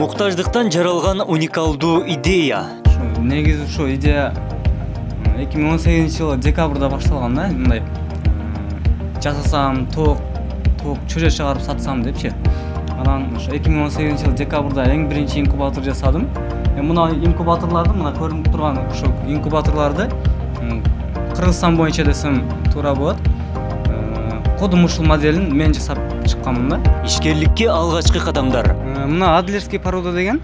Muhtаждыктан жаралган уникалдуу идея. Негизи ушул идея 2018-жылы декабрда башталган да, мындай жасасам, тоок чөже чыгарып сатсам депчи. Анан ошо 2018-жылы декабрда эң биринчи инкубатор жасадым. Мына инкубаторларды, мына көрүнүп турган ошо инкубаторларды Кыргызстан боюнча десем туура болот. Кодум ушул моделин мен жасап чыкканмын да. Ишкерликке алгачкы кадамдар. Мына адлерский порода деген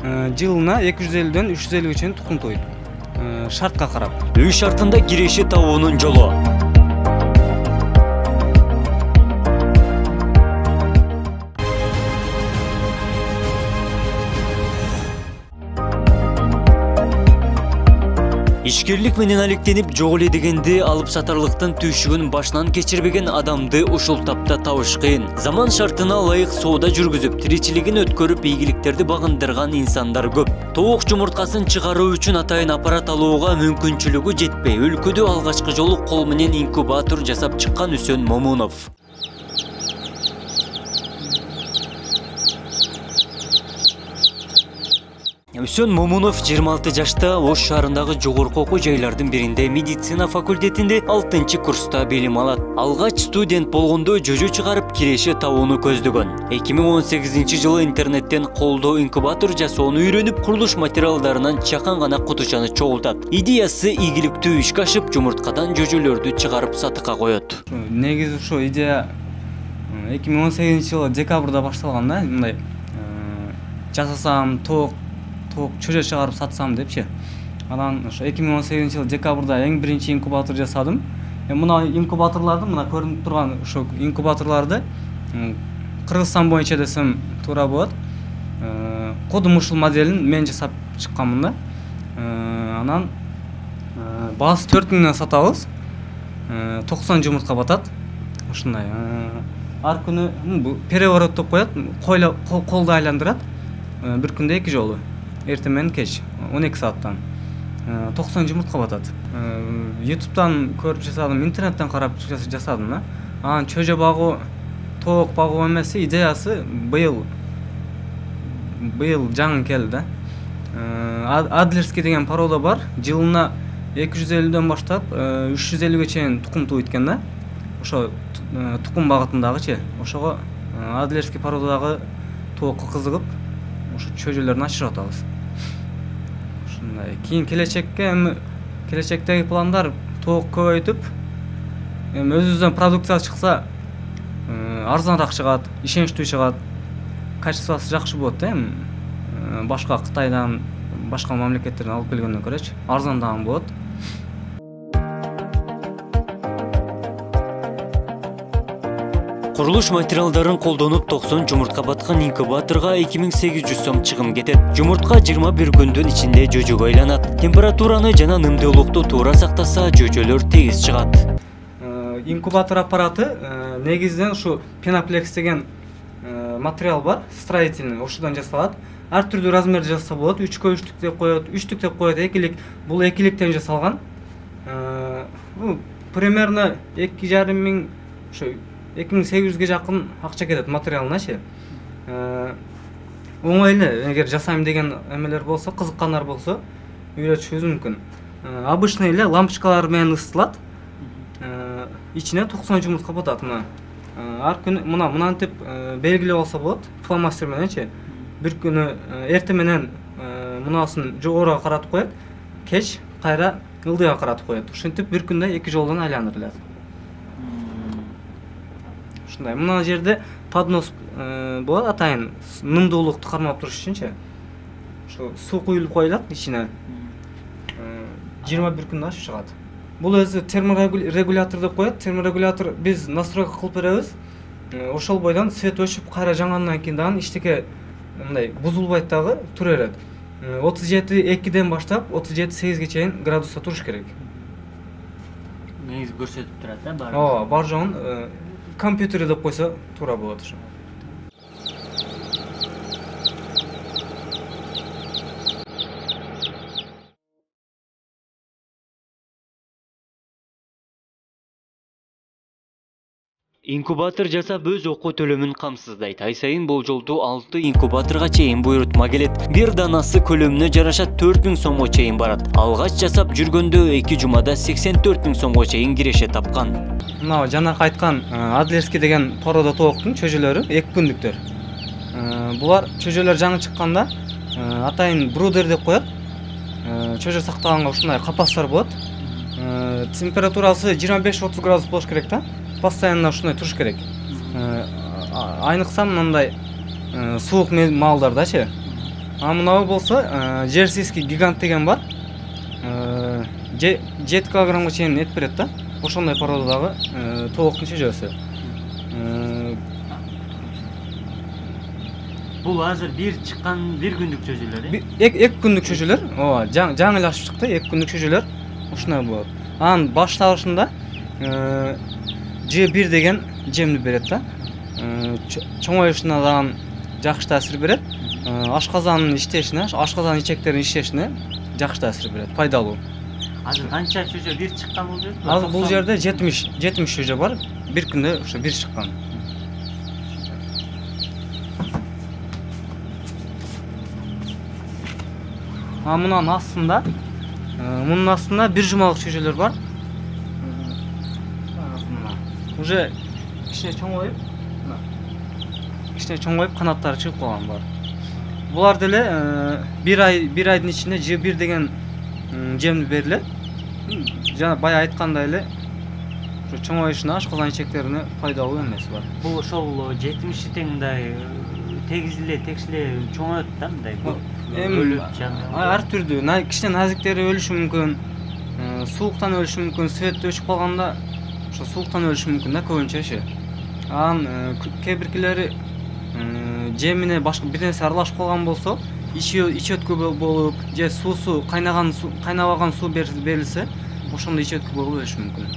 жылына 250дөн 350 чейин тукум тоойт. Шартка карап. Үй шартында киреше табуунун жолу. Ишкерлик менен алектенип жок эле дегенди алып сатарлыктын түйшүгүн башынан кечирбеген адамды ушул тапта табыш кыйын. Заман шартына ылайык соода жүргүзүп, тиричилигин өткөрүп, ийгиликтерди багындырган инсандар көп. Тоок жумурткасын чыгаруу үчүн атайын аппарат алууга мүмкүнчүлүгү жетпей, өлкөдө алгачкы жолу кол менен инкубатор жасап чыккан Үсөн Момунов. Үсөн Момунов 26 жашта Ош шаарындагы жогорку окуу жайлардын биринде медицина факультетинде 6-курста билим алат. Алгач студент болгондо жөжө чыгарып киреше табууну көздөгөн. 2018-жылы интернеттен колдоо инкубатор жасоону үйрөнүп, курулуш материалдарынан чакан гана кутучаны чогултат. Идеясы ийгиликтүү ишке ашып, жумурткадан жөжөлөрдү чыгарып сатыкка коет. Негизи ушул идея 2018-жылы декабрда башталган да, мындай жасасам, тоок чөже чыгарып сатсам депчи. Анан ошо 2018-жылы декабрда эң биринчи инкубатор жасадым. Мына инкубаторларды, мына көрүнүп турган ошо инкубаторларды Кыргызстан боюнча десем туура болот. Кодум ушул моделин мен жасап чыкканмын да. Анан баасы 4000ден сатабыз. 90 жумуртка батат. Ушундай. Ар күнү переворот деп коет, колду айландырат. Бир күндө 2 жолу. Эртең менен кеч 12 сааттан 90 жумуртка батат. YouTube'дан көрүп жасадым, интернеттен карап жасадым да. Анан чөжө багуу, тоок багуу эмес, идеясы быйыл жаңы келди да. Адлерский деген порода бар. Жылына 250дөн баштап 350ге чейин тукум тууйт экен да. Ошо тукум багытындагычы. Ошого Адлерский породадагы тоокко кызыгып, ошо чөжөлөрүн ачырып атабыз. Ушундай. Кийин келечектеги пландар тоок көбөйтүп, өзүбүздөн продукция чыкса, арзаныраак чыгат, ишеничтүү чыгат, качествосы жакшы болот да. Башка Кытайдан, башка мамлекеттерден алып келгенден көрөчү, арзандаган болот. Курулуш материалдарын колдонуп 90 жумуртка баткан инкубаторга 2800 сом чыгым кетет. Жумуртка 21 күндүн ичинде жөжөгө айланат. Температураны жана нымдуулукту туура сактаса, жөжөлөр тегиз чыгат. Инкубатор аппараты негизинен ушу пеноплекс деген материал бар, строительный, ошодан жасалат. Ар түрдүү размерде жасаса болот, 3-кө 3 деп коет, 3 деп коет, 2-лик. Бул 2-ликтен жасалган. Примерно 2,5 миң, ошо 2800ге жакын акча кетет материалыначы. Оңой эле, эгер жасайм деген эмелер болсо, кызыккандар болсо, үйрөтүшүбүз мүмкүн. Обычный эле лампочкалар менен ысытылат. Ичине 90 жумуртка батат мына. Ар күнү мынантип белгилеп алса болот, фломастер мененчи. Бир күнү эртең менен мунасын жогоруга каратып коет, кеч кайра ылдыйга каратып коет. Ушинтип бир күндө 2 жолдон айландырылат. Ушундай. Мына жерде поднос болот, атайын нымдуулукту кармап туруш үчүнчү. Ошо суу куюлуп коюлат ичине. 21 күндө ашып чыгат. Бул өзү терморегулятор деп коет. Терморегулятор биз настройка кылып беребиз. Ошол бойдон свет өчүп, кайра жаңандан кийин дагы иштеке мындай бузулбайт дагы тура берет. 37,2ден баштап 37,8ге чейин градуста туруш керек. Негизи көрсөтүп турат да баары. Ооба, бар жогун компьютер деп койсо туура болот ошо. Инкубатор жасап өз окуу төлөмүн камсыздайт. Ай сайын болжолдуу 6 инкубаторга чейин буйрутма келет. Бир данасы көлөмүнө жараша 4000 сомго чейин барат. Алгач жасап жүргөндө 2 жумада 84 000 сомго чейин киреше тапкан. Мына жанакы айткан Адлерский деген порода тооктун чөжөлөрү 2 күндүктөр. Булар чөжөлөр жаңы чыкканда атайын брудер деп коет. Чөжө сактаганга ушундай капастар болот. Температурасы 25-30 градус болуш керек да. Постоянно ушундай туруш керек. Айныкса мындай суук маалдардачы. А мынау болсо Джерсийский гигант деген бар. 7 килограммга чейин эт берет да. Ошондой породадагы тооктун чөжөсү. Бул азыр бир чыккан 1 күндүк чөжөлөр, 2 күндүк чөжөлөр. Ооба, жаңы эле ашып чыкты, 2 күндүк чөжөлөр. Ушундай болот. Анын башталышында G1 деген жемди берет да. Чоңоюшуна дагы жакшы таасир берет. Ашказандын иштешине, ашказан ичектеринин иштешине жакшы таасир берет, пайдалуу. Азыр канча чөжө бир чыккан болду? Азыр бул жерде 70 чөжө бар. Бир күндө ошо бир чыккан. Мунун астында, бир жумалык чөжөлөр бар. Уже кичине чоңоюп, канаттары чыгып калган бар. Булар деле бир айдын ичинде G1 деген жемди берилет. Жана бая айткандай эле ошо чоңоюшуна, ашказан ичектерине пайдалуу эмеси бар. Бул ошол 70 теңдай текшиле чоңоет да мындай. Ар түрдүү, кичине назиктери өлүшү мүмкүн, сууктан өлүшү мүмкүн, свет өчүп калганда ошо сууктан өлүшү мүмкүн да көбүнчөчү. Анан кээ биркилери жемине башка бир нерсе аралашып калган болсо, ичи өткү болуп, же суусу кайнабаган суу берилсе, ошондо ичи өткү болуп өлүшү мүмкүн.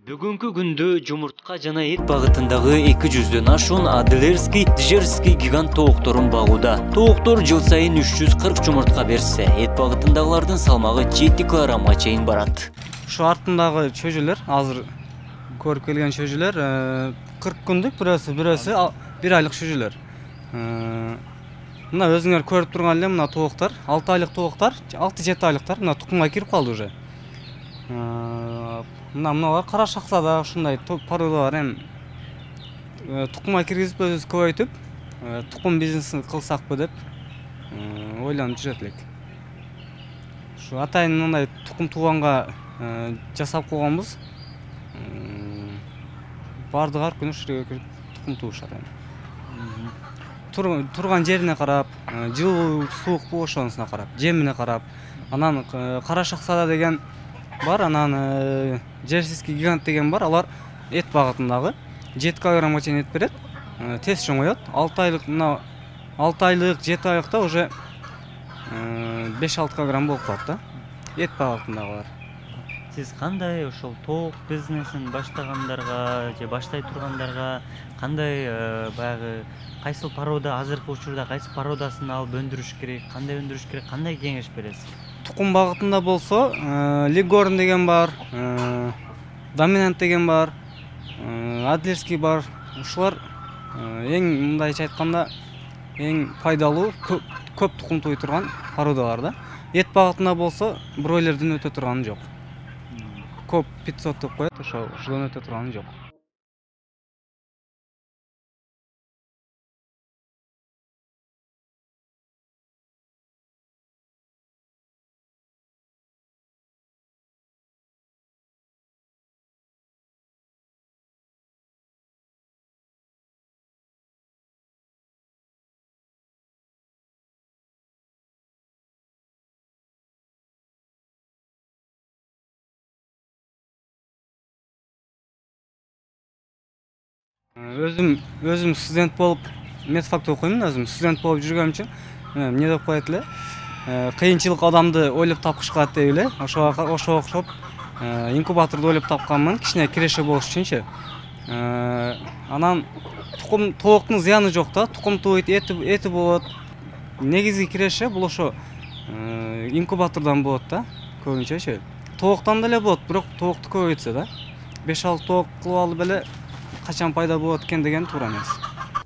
Бүгүнкү күндө жумуртка жана эт багытындагы 200дөн ашуун Адлерский, Джерсийский гигант тоокторун багууда. Тооктор жыл сайын 340 жумуртка берсе, эт багытындагылардын салмагы 7 килограммга чейин барат. Ушу артындагы чөжөлөр, азыр көрүп келген чөжөлөр 40 күндүк, бирөөсү 1 айлык чөжөлөр. Мына өзүңөр көрүп турган эле мына тооктор, 6 айлык тооктор, 6-7 айлыктар мына тукумга кирип калды уже. Мыналар кара шахзада ушундай породалар эми тукумга киргизип өзүбүз көбөйтүп, тукум бизнесин кылсакпы деп ойлонуп жүрөт элек. Ушу атайын мындай тукум тууганга жасап койгонбуз. Бардыгы ар күнү ушул жерге кирип тукум туушат эми. Турган жерине карап, жылуу суукпу ошонусуна карап, жемине карап. Анан кара шахзада деген бар, анан Джерсийский гигант деген бар. Алар эт багытындагы 7 килограммга чейин эт берет. Тез чоңоет. 6 айлык, 7 айлыкта уже 5-6 килограмм болуп калат да. Эт багытындагылар. Сиз кандай ошол тоок бизнесин баштагандарга же баштай тургандарга кандай баягы кайсыл порода азыркы учурда кайсы породасын алып өндүрүш керек, кандай кеңеш бересиз? Тукум багытында болсо, Лигорн деген бар, Доминант деген бар, Адлерский бар. Ушулар эң мындайча айтканда эң пайдалуу, көп тукум туй турган породалар да. Эт багытында болсо, бройлерден өтө турганы жок. Коп 500 деп коет, ошодон өтө турганы жок. Өзім студент болып медфакты оқимын. Өзім студент болып жүргенім үшін не деп қояды эле, кыйынчылык адамды ойлоп тапкыш кылат деп эле. Ошого окшоп инкубаторду ойлоп тапканмын, кичине киреше болуш үчүнчү. Анан тооктун зыяны жок да, тукум тууйт, эти болот. Негизги киреше бул ошо инкубатордон болот да, көбүнчөчү. Тооктон деле болот, бирок тоокту көбөйтсө да. 5-6 тоок кылып алып эле качан пайда болот экен деген туура эмес.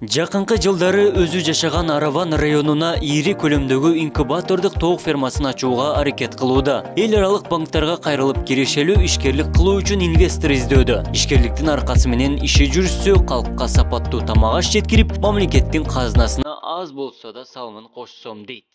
Жакынкы жылдары өзү жашаган Араван районуна ири көлөмдөгү инкубатордук тоок фермасын ачууга аракет кылууда. Эл аралык банктарга кайрылып кирешелүү ишкерлик кылуу үчүн инвестор издөдө. Ишкерликтин аркасы менен иши жүрүшсө, калкка сапаттуу тамак аш жеткирип, мамлекеттин казынасына аз болсо да салымын кошсом дейт.